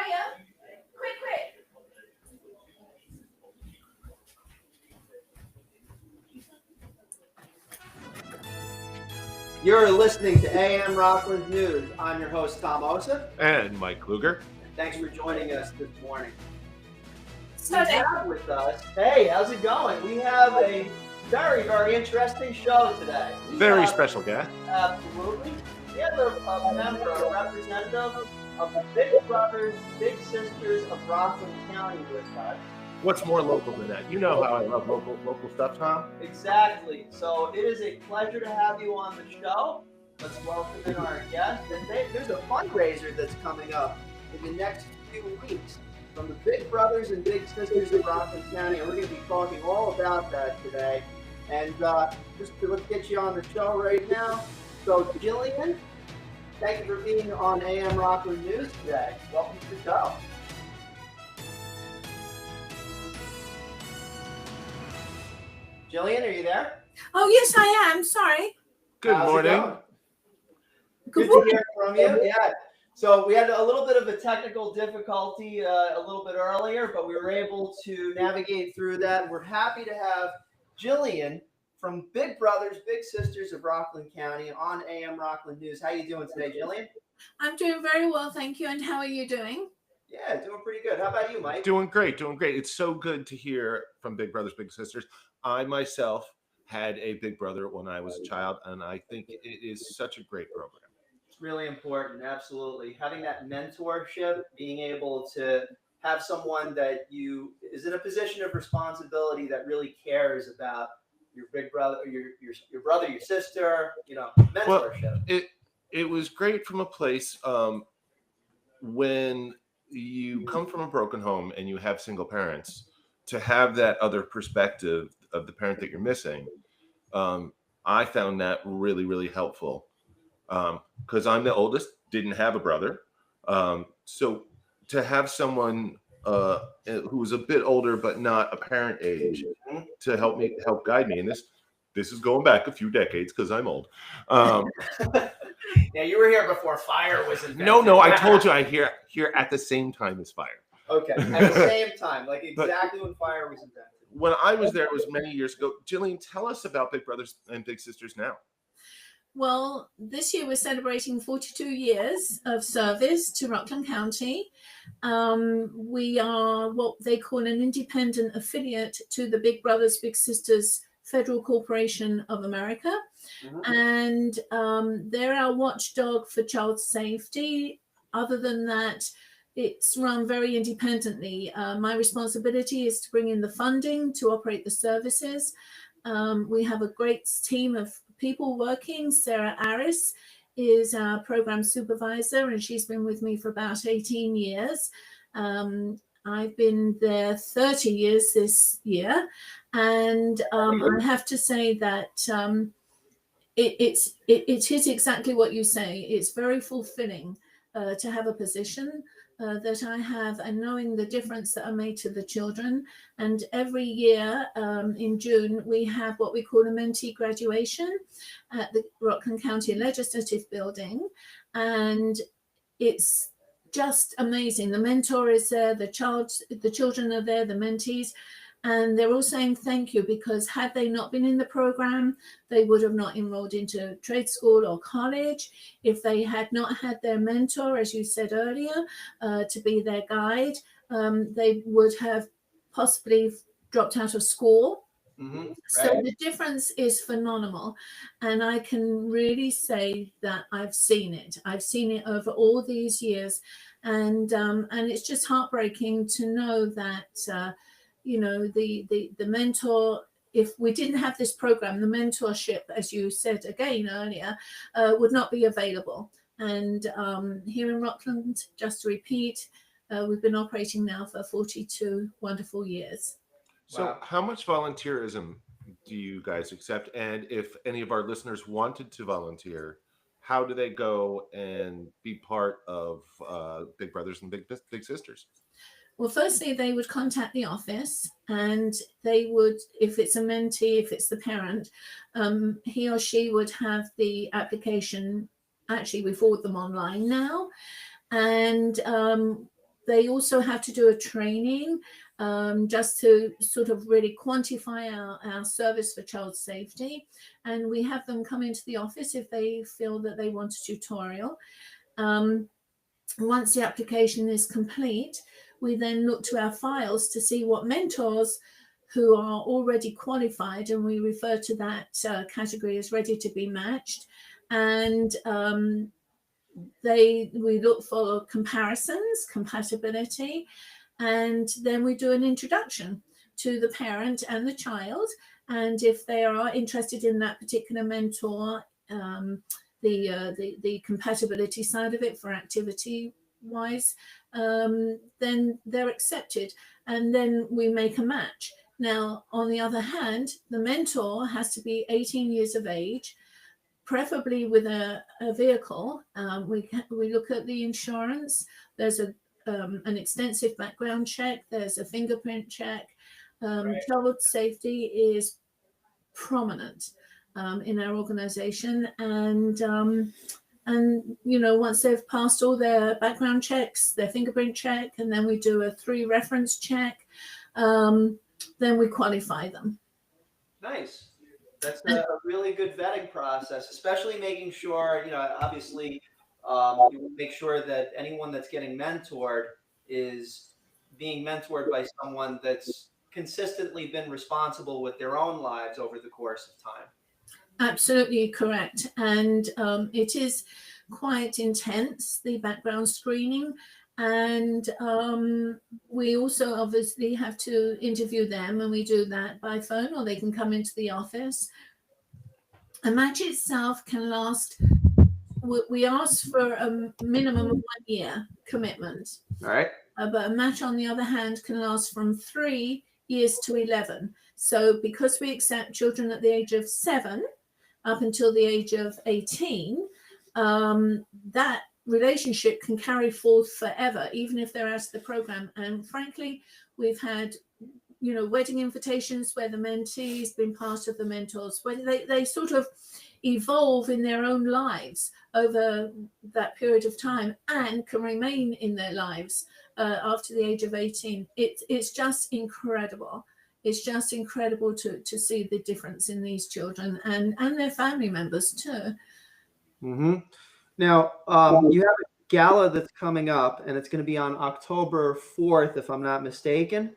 Quick. You're listening to AM Rockland News. I'm your host, Tom Osa. And Mike Kluger. Thanks for joining us this morning. We have with us, hey, how's it going? We have a very, very interesting show today. Very special guest. Absolutely. We have a member, a representative of the Big Brothers, Big Sisters of Rockland County with us. What's more local than that? You know how I love local stuff, Tom. Exactly. So it is a pleasure to have you on the show. Let's welcome in our guest. And there's a fundraiser that's coming up in the next few weeks from the Big Brothers and Big Sisters of Rockland County. And we're going to be talking all about that today. And let's get you on the show right now. So Jillian, thank you for being on AM Rockland News today. Welcome to the show. Jillian, are you there? Oh, yes, I am. Sorry. Good morning. Good to hear from you. Yeah. So we had a little bit of a technical difficulty a little bit earlier, but we were able to navigate through that. We're happy to have Jillian from Big Brothers, Big Sisters of Rockland County on AM Rockland News. How you doing today, Jillian? I'm doing very well, thank you. And how are you doing? Yeah, doing pretty good. How about you, Mike? Doing great. It's so good to hear from Big Brothers, Big Sisters. I myself had a big brother when I was a child, and I think it is such a great program. It's really important, absolutely. Having that mentorship, being able to have someone that you is in a position of responsibility that really cares about your big brother, your brother, your sister, mentorship. Well, it was great from a place when you come from a broken home and you have single parents, to have that other perspective of the parent that you're missing. I found that really, really helpful because I'm the oldest, didn't have a brother. So to have someone who was a bit older but not a parent age to help guide me, and this is going back a few decades because I'm old. Yeah, you were here before fire was invented. No, I told you I here at the same time as fire. Okay, at the same time, like exactly when fire was invented. When I was there, it was many years ago. Jillian, tell us about Big Brothers and Big Sisters now. Well, this year we're celebrating 42 years of service to Rockland County. We are what they call an independent affiliate to the Big Brothers, Big Sisters Federal Corporation of America. Mm-hmm. And they're our watchdog for child safety. Other than that, it's run very independently. My responsibility is to bring in the funding to operate the services. We have a great team of people working. Sarah Aris is our program supervisor, and she's been with me for about 18 years. I've been there 30 years this year. And I have to say that it is exactly what you say. It's very fulfilling to have a position that I have, and knowing the difference that I made to the children. And every year in June, we have what we call a mentee graduation at the Rockland County Legislative Building. And it's just amazing. The mentor is there, the children are there, the mentees, and they're all saying thank you, because had they not been in the program, they would have not enrolled into trade school or college. If they had not had their mentor, as you said earlier, to be their guide, they would have possibly dropped out of school. Mm-hmm. Right. So the difference is phenomenal. And I can really say that I've seen it. I've seen it over all these years. And it's just heartbreaking to know that the mentor, if we didn't have this program, the mentorship, as you said again earlier, would not be available. And here in Rockland, just to repeat, we've been operating now for 42 wonderful years. So wow. How much volunteerism do you guys accept? And if any of our listeners wanted to volunteer, how do they go and be part of Big Brothers and Big Sisters? Well, firstly, they would contact the office, and they would, if it's a mentee, if it's the parent, he or she would have the application. Actually, we forward them online now. And They also have to do a training just to sort of really quantify our service for child safety. And we have them come into the office if they feel that they want a tutorial. Once the application is complete, we then look to our files to see what mentors who are already qualified, and we refer to that category as ready to be matched. And we look for comparisons, compatibility, and then we do an introduction to the parent and the child. And if they are interested in that particular mentor, the compatibility side of it for activity wise, then they're accepted, and then we make a match. Now, on the other hand, the mentor has to be 18 years of age, preferably with a vehicle. We look at the insurance. There's an extensive background check. There's a fingerprint check. Child safety is prominent in our organization, and once they've passed all their background checks, their fingerprint check, and then we do a 3 reference check, then we qualify them. Nice. That's a really good vetting process, especially making sure, obviously, you make sure that anyone that's getting mentored is being mentored by someone that's consistently been responsible with their own lives over the course of time. Absolutely correct. And it is quite intense, the background screening. And we also obviously have to interview them, and we do that by phone, or they can come into the office. A match itself can last, we ask for a minimum of 1 year commitment. All right. But a match, on the other hand, can last from 3 years to 11. So because we accept children at the age of 7 up until the age of 18, that relationship can carry forth forever, even if they're out of the program. And frankly, we've had, wedding invitations where the mentee's been part of the mentors, where they sort of evolve in their own lives over that period of time and can remain in their lives after the age of 18. It's just incredible. It's just incredible to see the difference in these children and their family members too. Mm-hmm. Now, you have a gala that's coming up, and it's going to be on October 4th, if I'm not mistaken.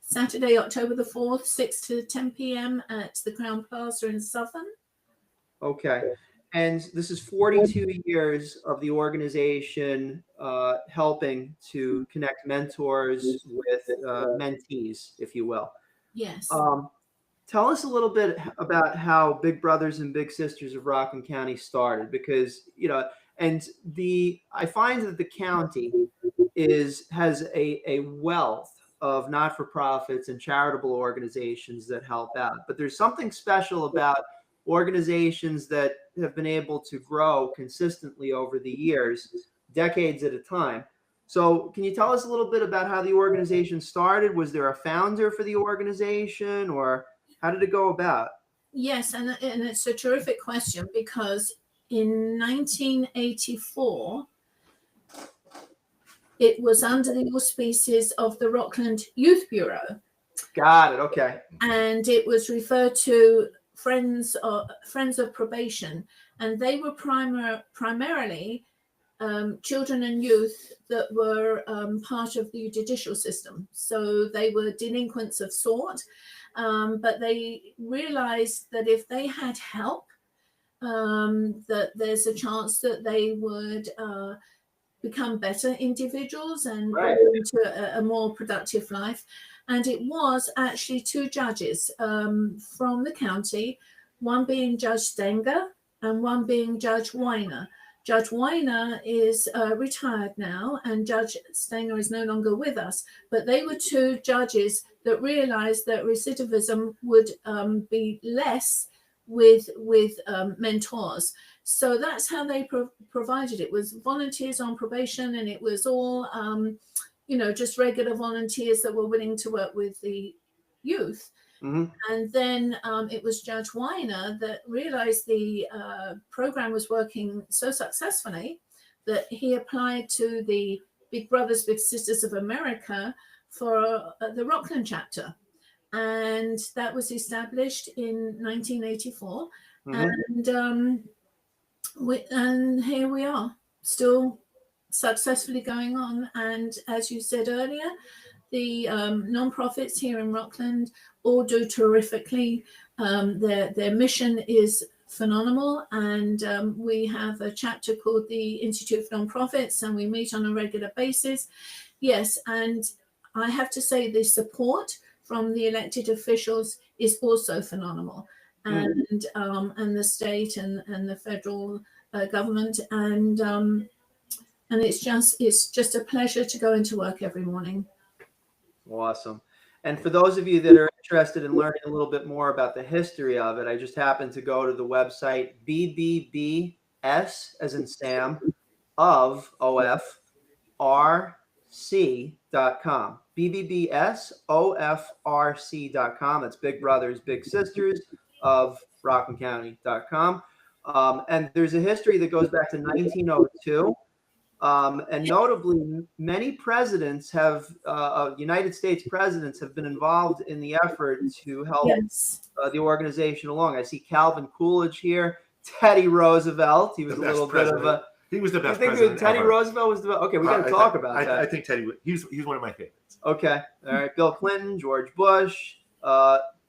Saturday, October the 4th, 6 to 10 p.m. at the Crown Plaza in Southern. Okay. And this is 42 years of the organization helping to connect mentors with mentees, if you will. Yes. Tell us a little bit about how Big Brothers and Big Sisters of Rockland County started, because, I find that the county has a wealth of not-for-profits and charitable organizations that help out. But there's something special about organizations that have been able to grow consistently over the years, decades at a time. So can you tell us a little bit about how the organization started? Was there a founder for the organization, or how did it go about? Yes, and it's a terrific question, because in 1984, it was under the auspices of the Rockland Youth Bureau. Got it. Okay. And it was referred to Friends of Probation, and they were primarily children and youth that were part of the judicial system. So they were delinquents of sort, but they realized that if they had help, that there's a chance that they would become better individuals and go into a more productive life. And it was actually 2 judges from the county, one being Judge Stenger and one being Judge Weiner. Judge Weiner is retired now, and Judge Stenger is no longer with us. But they were 2 judges that realized that recidivism would be less with mentors. So that's how they provided it. Was volunteers on probation, and it was all, just regular volunteers that were willing to work with the youth. Mm-hmm. And then it was Judge Weiner that realized the program was working so successfully that he applied to the Big Brothers Big Sisters of America for the Rockland chapter, and that was established in 1984. And and here we are, still successfully going on. And as you said earlier, the non-profits here in Rockland all do terrifically. Their mission is phenomenal, and we have a chapter called the Institute for Nonprofits, and we meet on a regular basis. Yes, and I have to say the support from the elected officials is also phenomenal, and the state and the federal government, and it's just a pleasure to go into work every morning. Awesome. And for those of you that are interested in learning a little bit more about the history of it, I just happened to go to the website BBBS, as in Sam, of OFRC.com. BBBSOFRC.com. That's Big Brothers Big Sisters of Rockland County.com. And there's a history that goes back to 1902. And notably, many presidents United States presidents have been involved in the effort to help the organization along. I see Calvin Coolidge here, Teddy Roosevelt. He was a little bit of a. He was the best president. I think Teddy Roosevelt was the. Okay, we got to talk about that. I think Teddy. He's one of my favorites. Okay, all right. Bill Clinton, George Bush,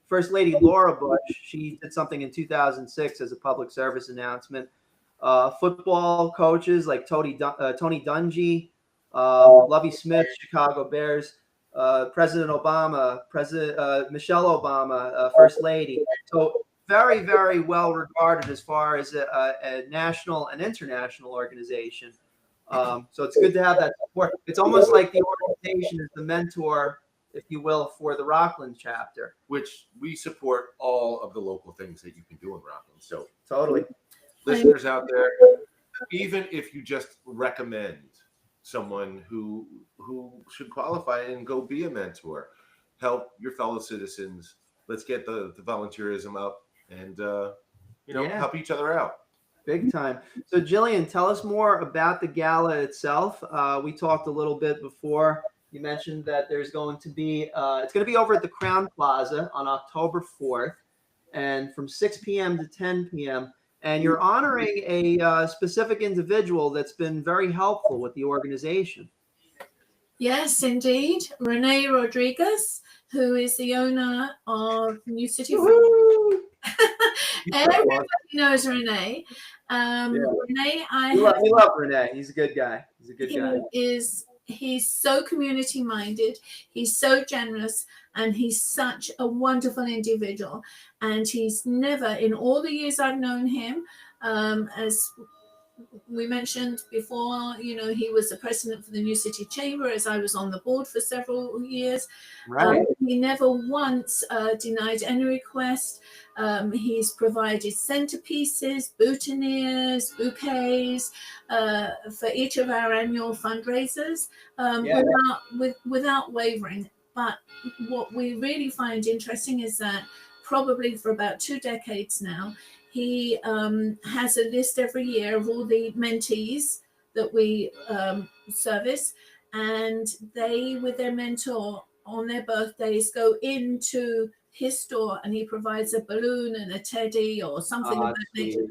First Lady Laura Bush. She did something in 2006 as a public service announcement. Football coaches like Tony Dungy, Lovie Smith, Chicago Bears, President Obama, Michelle Obama, First Lady. So very, very well regarded as far as a national and international organization. So it's good to have that support. It's almost like the organization is the mentor, if you will, for the Rockland chapter. Which we support all of the local things that you can do in Rockland. So totally. Listeners out there, even if you just recommend someone who should qualify and go be a mentor, help your fellow citizens. Let's get the volunteerism up and help each other out. Big time. So Jillian, tell us more about the gala itself. We talked a little bit before. You mentioned that there's going to be it's going to be over at the Crown Plaza on October 4th, and from 6 p.m. to 10 p.m. And you're honoring a specific individual that's been very helpful with the organization. Yes, indeed. Renee Rodriguez, who is the owner of New City. Everybody knows Renee. Renee, we love Renee. He's a good guy. He's so community minded. He's so generous, and he's such a wonderful individual. And he's never, in all the years I've known him, as we mentioned before, he was the president for the New City Chamber, as I was on the board for several years. Right. He never once denied any request. He's provided centerpieces, boutonnieres, bouquets for each of our annual fundraisers without wavering. But what we really find interesting is that probably for about 2 decades now, he has a list every year of all the mentees that we service, and they, with their mentor, on their birthdays, go into his store, and he provides a balloon and a teddy or something of that nature.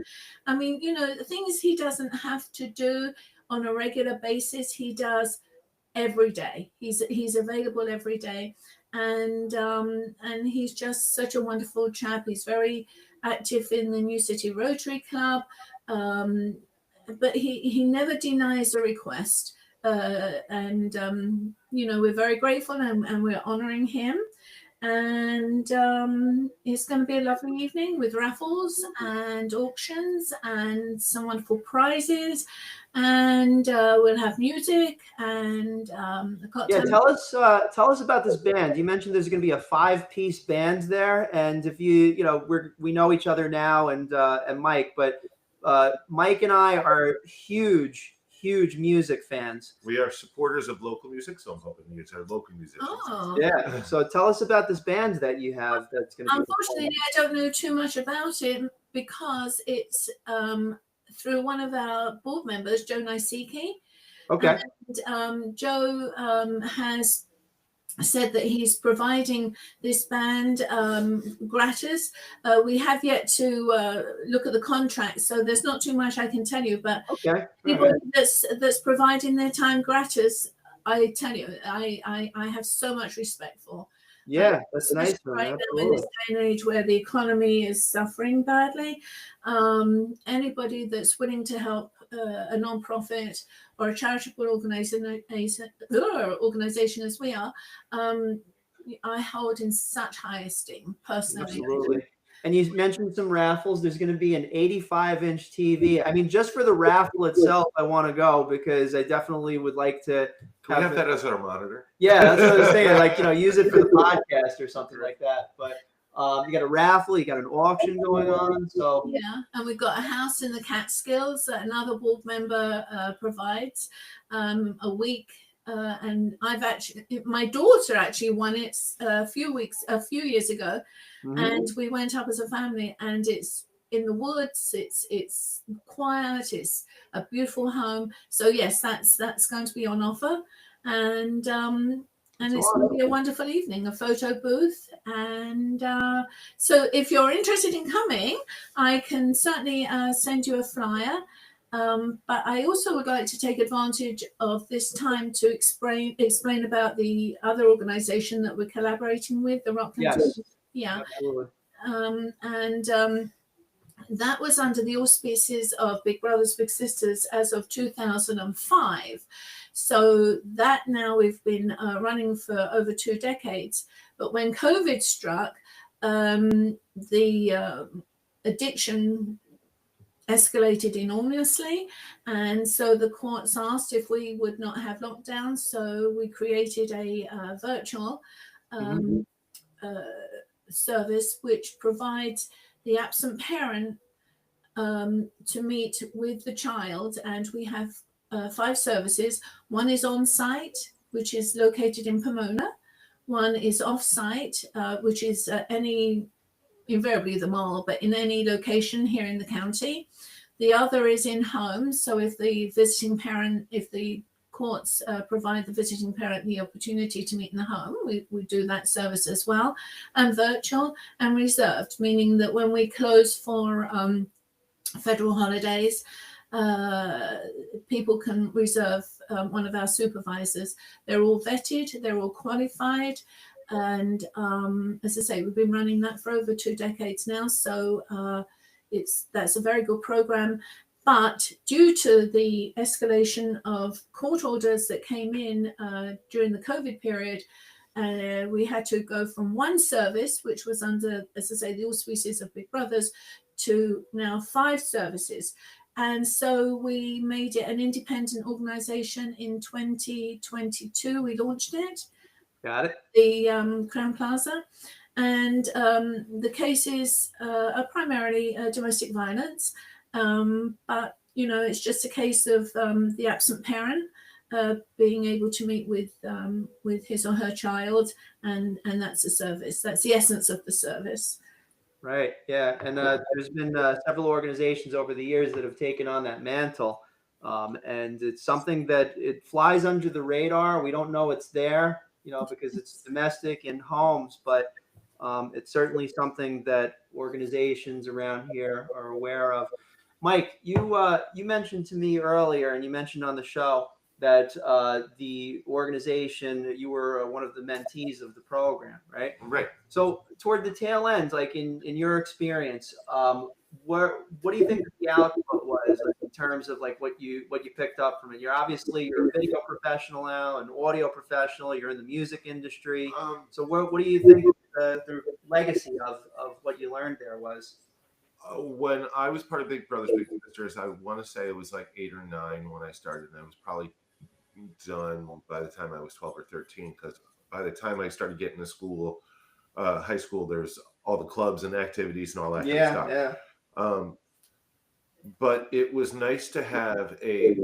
I mean, the things he doesn't have to do on a regular basis, he does every day. He's available every day, and he's just such a wonderful chap. He's very active in the New City Rotary Club, but he never denies a request, and we're very grateful, and we're honoring him. And it's going to be a lovely evening with raffles and auctions and some wonderful prizes, and we'll have music and the cocktail. Yeah, tell us about this band. You mentioned there's going to be a 5-piece band there, and if we know each other now, and Mike, but Mike and I are huge music fans. We are supporters of local music, so I'm hoping it's our local musicians. Oh. Yeah. So tell us about this band that you have that's going to be. Unfortunately, I don't know too much about it because it's through one of our board members, Joe Nisiki. Okay. And Joe has said that he's providing this band gratis. We have yet to look at the contract, so there's not too much I can tell you. But Okay. people that's providing their time gratis, I tell you, I have so much respect for. Yeah, that's nice. Right now, in this day and age where the economy is suffering badly, anybody that's willing to help a non-profit or a charitable organization as we are, I hold in such high esteem personally. Absolutely. And you mentioned some raffles. There's going to be an 85-inch TV. I mean, just for the raffle itself, I want to go because I definitely would like to. Can we have that as our monitor? Yeah, that's what I was saying. Like, use it for the podcast or something like that. But you got a raffle, you got an auction going on. So yeah, and we've got a house in the Catskills that another board member provides a week. And my daughter actually won it a few years ago, and we went up as a family, and it's in the woods, it's quiet, it's a beautiful home. So yes, that's going to be on offer, and it's going to be a wonderful evening, a photo booth, and so if you're interested in coming, I can certainly send you a flyer. But I also would like to take advantage of this time to explain about the other organization that we're collaborating with, the Rockland. yes, yeah, absolutely. That was under the auspices of Big Brothers Big Sisters as of 2005. So that now we've been running for over 2 decades. But when COVID struck, the addiction escalated enormously, and so the courts asked if we would not have lockdowns. So we created a virtual service which provides the absent parent to meet with the child, and we have 5 services. One is on site, which is located in Pomona. One is off site, which is invariably the mall, but in any location here in the county. The other is in home. So if the courts provide the visiting parent the opportunity to meet in the home, we do that service as well. And virtual and reserved, meaning that when we close for federal holidays, people can reserve one of our supervisors. They're all vetted, they're all qualified. And as I say, we've been running that for over 2 decades now. So that's a very good program. But due to the escalation of court orders that came in during the COVID period, we had to go from one service, which was under, as I say, the auspices of Big Brothers, to now 5 services. And so we made it an independent organization in 2022. We launched it. Got it. The Crown Plaza. And the cases are primarily domestic violence. But, it's just a case of the absent parent being able to meet with his or her child. And that's a service. That's the essence of the service. Right. Yeah. And there's been several organizations over the years that have taken on that mantle. And it's something that it flies under the radar. We don't know it's there, because it's domestic in homes, but it's certainly something that organizations around here are aware of. Mike, you mentioned to me earlier, and you mentioned on the show that the organization, you were one of the mentees of the program, right? Right. So toward the tail end, like in your experience, what do you think the output was, like, in terms of like what you picked up from it? You're a video professional now, an audio professional. You're in the music industry. So what do you think the legacy of what you learned there was? When I was part of Big Brothers Big Sisters, I want to say it was like 8 or 9 when I started, and I was probably done by the time I was 12 or 13. Because by the time I started getting to school, high school, there's all the clubs and activities and all that kind of stuff. Yeah. But it was nice to have a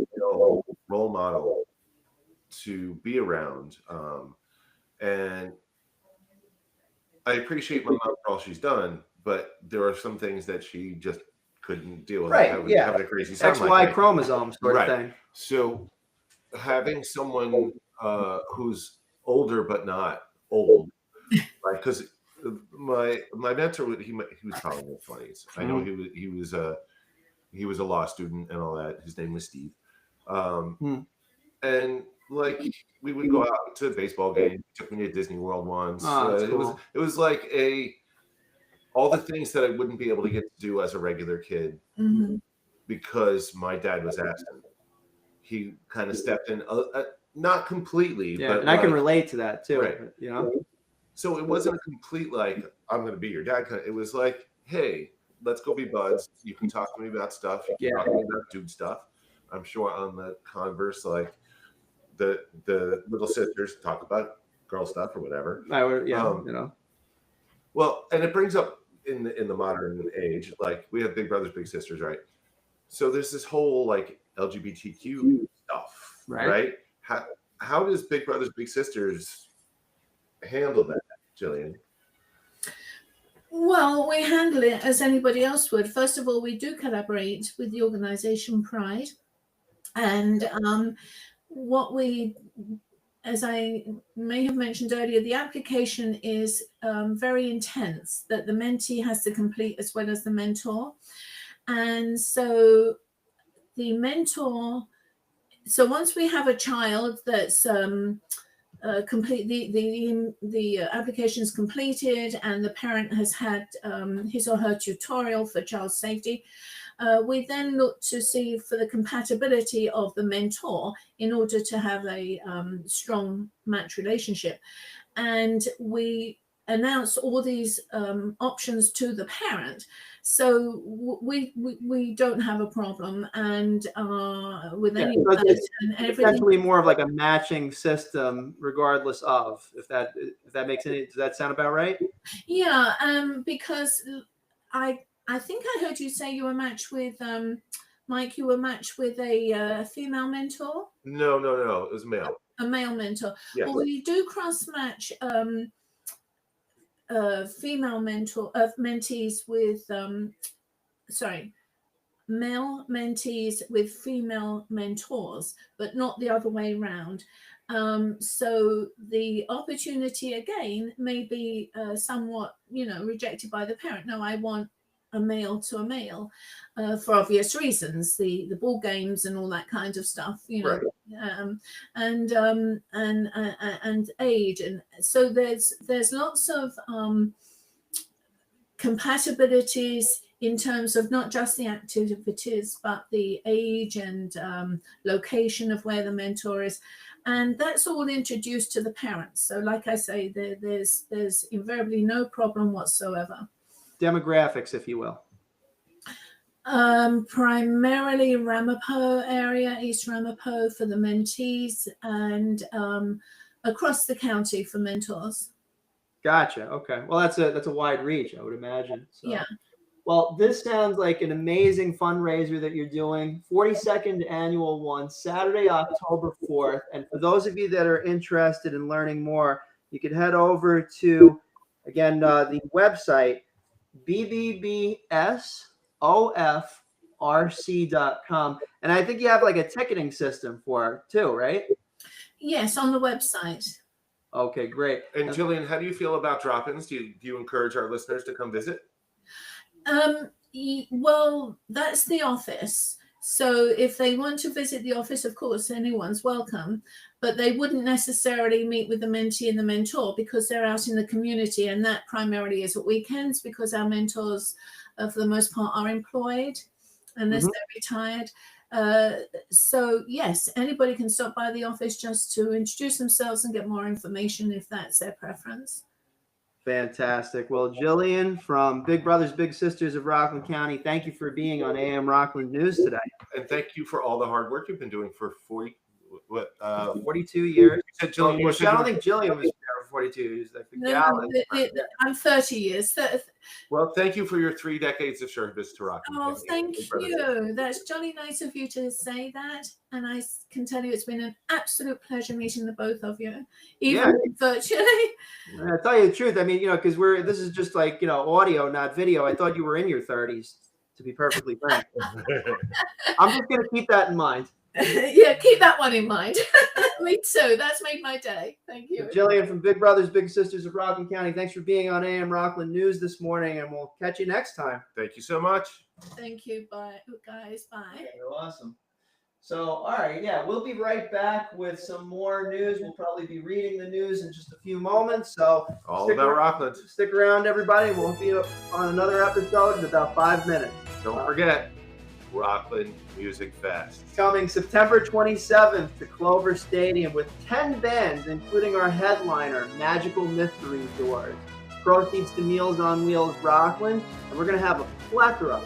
role model to be around. And I appreciate my mom for all she's done, but there are some things that she just couldn't deal with. Right. Having a crazy son XY like chromosome sort of thing. So having someone who's older but not old, right? Because my mentor, he was probably in his 20s. I know he was a law student and all that. His name was Steve. And like we would go out to baseball games. He took me to Disney World once. Cool. It was like all the things that I wouldn't be able to get to do as a regular kid because my dad was absent. He kind of stepped in, not completely, but and I can relate to that too. Right. You know, so it wasn't a complete like I'm going to be your dad. It was like, hey, let's go be buds. You can talk to me about stuff. You can talk to me about dude stuff. I'm sure on the converse, like the little sisters talk about girl stuff or whatever. you know. Well, and it brings up in the modern age, like we have big brothers, big sisters, right? So there's this whole like LGBTQ stuff, right? How does Big Brothers Big Sisters handle that, Jillian? Well, we handle it as anybody else would. First of all, we do collaborate with the organization Pride, and what we, as I may have mentioned earlier, the application is very intense that the mentee has to complete as well as the mentor. And so the mentor, so once we have a child that's complete, the application is completed and the parent has had his or her tutorial for child safety, we then look to see for the compatibility of the mentor in order to have a strong match relationship. And we announce all these options to the parent, so we don't have a problem, and with any so it's essentially more of like a matching system, regardless of if that makes any. Does that sound about right? Yeah, because I think I heard you say you were matched with Mike. You were matched with a female mentor. No, it was male. A male mentor. Yes. Well, we do cross match female mentees with male mentees with female mentors, but not the other way around. So the opportunity again may be somewhat, rejected by the parent. No, I want a male to a male for obvious reasons, the ball games and all that kind of stuff, Right. And age, and so there's lots of compatibilities in terms of not just the activities but the age and location of where the mentor is, and that's all introduced to the parents. So like I say, there's invariably no problem whatsoever. Demographics, if you will. Primarily Ramapo area, East Ramapo for the mentees, and across the county for mentors. Gotcha. Okay. Well, that's a wide reach, I would imagine. So. Yeah. Well, this sounds like an amazing fundraiser that you're doing. 42nd annual one, Saturday, October 4th. And for those of you that are interested in learning more, you can head over to, again, the website, bbbsofrc.com. And I think you have like a ticketing system for it too, right? Yes, on the website. Okay, great. And Jillian, how do you feel about drop-ins? Do you encourage our listeners to come visit? Well, that's the office. So if they want to visit the office, of course, anyone's welcome, but they wouldn't necessarily meet with the mentee and the mentor because they're out in the community, and that primarily is at weekends because our mentors, for the most part, are employed unless they're retired. So yes, anybody can stop by the office just to introduce themselves and get more information if that's their preference. Fantastic. Well, Jillian from Big Brothers Big Sisters of Rockland County, thank you for being on AM Rockland News today. And thank you for all the hard work you've been doing for 42 years. You said Jillian, I don't think Jillian was there for 42 years. I think I'm 30 years. Well, thank you for your 3 decades of service to Rockland. Oh, thank you. That's jolly nice of you to say that. And I can tell you it's been an absolute pleasure meeting the both of you, even virtually. I'll tell you the truth. I mean, because this is just like, audio, not video. I thought you were in your 30s, to be perfectly frank. I'm just going to keep that in mind. Yeah, keep that one in mind. Me too. That's made my day. Thank you. Jillian from Big Brothers Big Sisters of Rockland County, thanks for being on AM Rockland News this morning, and we'll catch you next time. Thank you so much. Thank you. Bye, guys. Bye. Okay, awesome. So, all right, yeah, we'll be right back with some more news. We'll probably be reading the news in just a few moments. So, All about Rockland. Stick around, everybody. We'll be on another episode in about 5 minutes. Don't forget, Rockland Music Fest. Coming September 27th to Clover Stadium with 10 bands, including our headliner, Magical Mystery Doors. Proceeds to Meals on Wheels Rockland. And we're going to have a plethora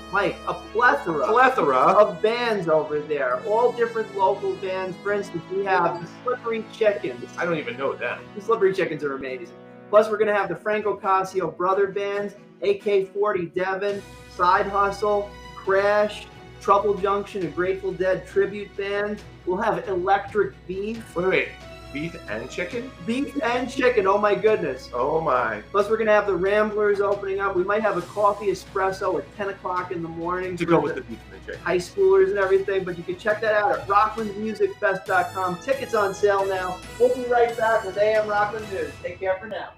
of bands over there. All different local bands. For instance, we have the Slippery Chickens. I don't even know them. The Slippery Chickens are amazing. Plus, we're going to have the Franco Casio Brother Bands, AK-40 Devon, Side Hustle, Crash, Trouble Junction, a Grateful Dead tribute band. We'll have Electric Beef. Wait. Beef and chicken? Beef and chicken, oh my goodness. Oh my. Plus, we're going to have the Ramblers opening up. We might have a coffee espresso at 10 o'clock in the morning. To go with the beef and the chicken. High schoolers and everything, but you can check that out at rocklandmusicfest.com. Tickets on sale now. We'll be right back with AM Rockland News. Take care for now.